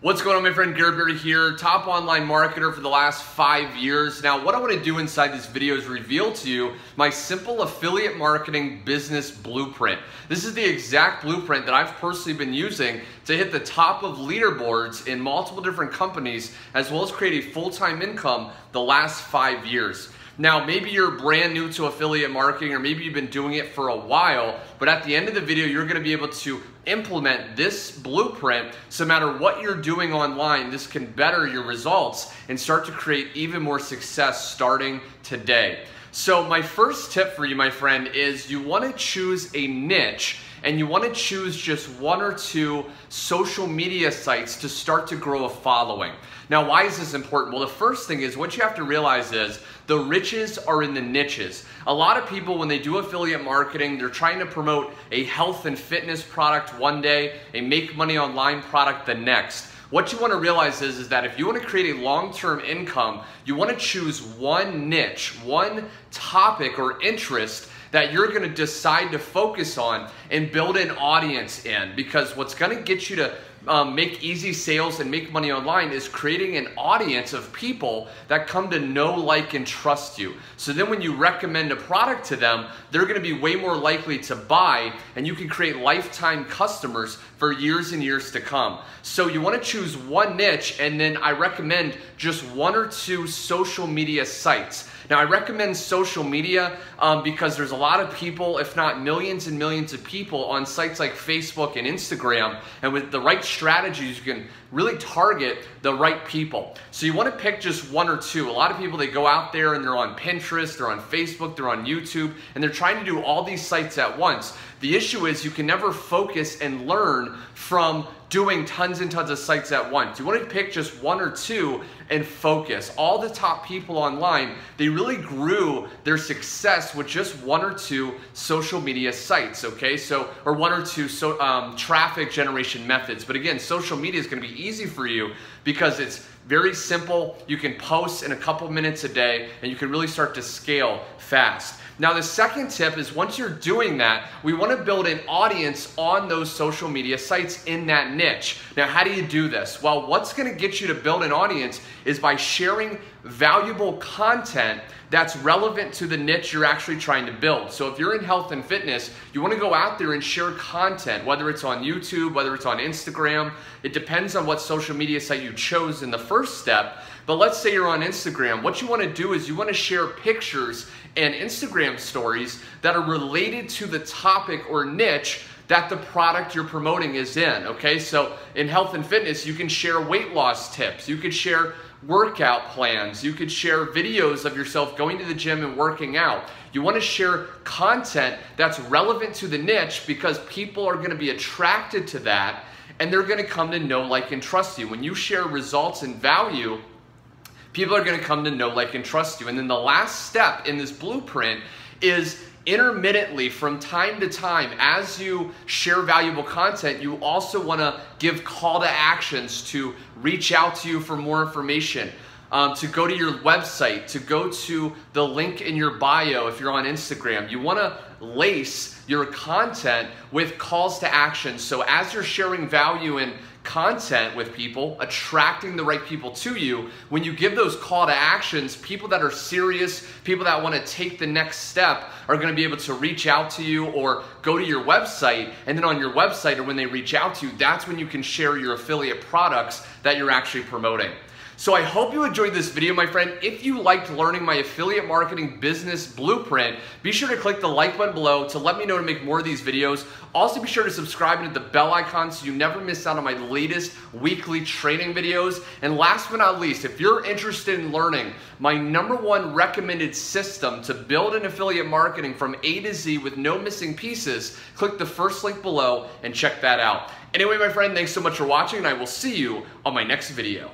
What's going on, my friend? Garrett here, top online marketer for the last 5 years. Now, what I want to do inside this video is reveal to you my simple affiliate marketing business blueprint. This is the exact blueprint that I've personally been using to hit the top of leaderboards in multiple different companies, as well as create a full-time income the last 5 years. Now, maybe you're brand new to affiliate marketing, or maybe you've been doing it for a while, but at the end of the video, you're gonna be able to implement this blueprint, so no matter what you're doing online, this can better your results and start to create even more success starting today. So my first tip for you, my friend, is you wanna choose a niche, and you want to choose just 1 or 2 social media sites to start to grow a following. Now, why is this important? Well, the first thing is what you have to realize is the riches are in the niches. A lot of people, when they do affiliate marketing, they're trying to promote a health and fitness product one day, a make money online product the next. What you want to realize is that if you want to create a long-term income, you want to choose one niche, one topic or interest that you're going to decide to focus on and build an audience in. Because what's going to get you to make easy sales and make money online is creating an audience of people that come to know, like, and trust you. So then when you recommend a product to them, they're going to be way more likely to buy, and you can create lifetime customers for years and years to come. So you want to choose one niche, and then I recommend just 1 or 2 social media sites. Now, I recommend social media because there's a lot of people, if not millions and millions of people, on sites like Facebook and Instagram, and with the right strategies, you can really target the right people. So you want to pick just 1 or 2. A lot of people, they go out there and they're on Pinterest, they're on Facebook, they're on YouTube, and they're trying to do all these sites at once. The issue is you can never focus and learn from doing tons and tons of sites at once. You want to pick just 1 or 2 and focus. All the top people online, they really grew their success with just 1 or 2 social media sites, okay? So, or 1 or 2 traffic generation methods. But again, social media is going to be easy for you because it's very simple. You can post in a couple minutes a day, and you can really start to scale fast. Now, the second tip is once you're doing that, we want to build an audience on those social media sites in that niche. Now, how do you do this? Well, what's going to get you to build an audience is by sharing valuable content that's relevant to the niche you're actually trying to build. So if you're in health and fitness, you want to go out there and share content, whether it's on YouTube, whether it's on Instagram. It depends on what social media site you chose in the first step. But let's say you're on Instagram. What you want to do is you want to share pictures and Instagram stories that are related to the topic or niche that the product you're promoting is in, okay? So in health and fitness, you can share weight loss tips. You could share workout plans. You could share videos of yourself going to the gym and working out. You want to share content that's relevant to the niche because people are going to be attracted to that, and they're going to come to know, like, and trust you. When you share results and value, people are going to come to know, like, and trust you. And then the last step in this blueprint is intermittently, from time to time, as you share valuable content, you also want to give call to actions to reach out to you for more information, to go to your website, to go to the link in your bio if you're on Instagram. You want to lace your content with calls to action. So as you're sharing value and content with people, attracting the right people to you, when you give those call to actions, people that are serious, people that want to take the next step are going to be able to reach out to you or go to your website. And then on your website, or when they reach out to you, that's when you can share your affiliate products that you're actually promoting. So I hope you enjoyed this video, my friend. If you liked learning my affiliate marketing business blueprint, be sure to click the like button below to let me know to make more of these videos. Also, be sure to subscribe and hit the bell icon so you never miss out on my latest weekly training videos. And last but not least, if you're interested in learning my #1 recommended system to build an affiliate marketing from A to Z with no missing pieces, click the first link below and check that out. Anyway, my friend, thanks so much for watching, and I will see you on my next video.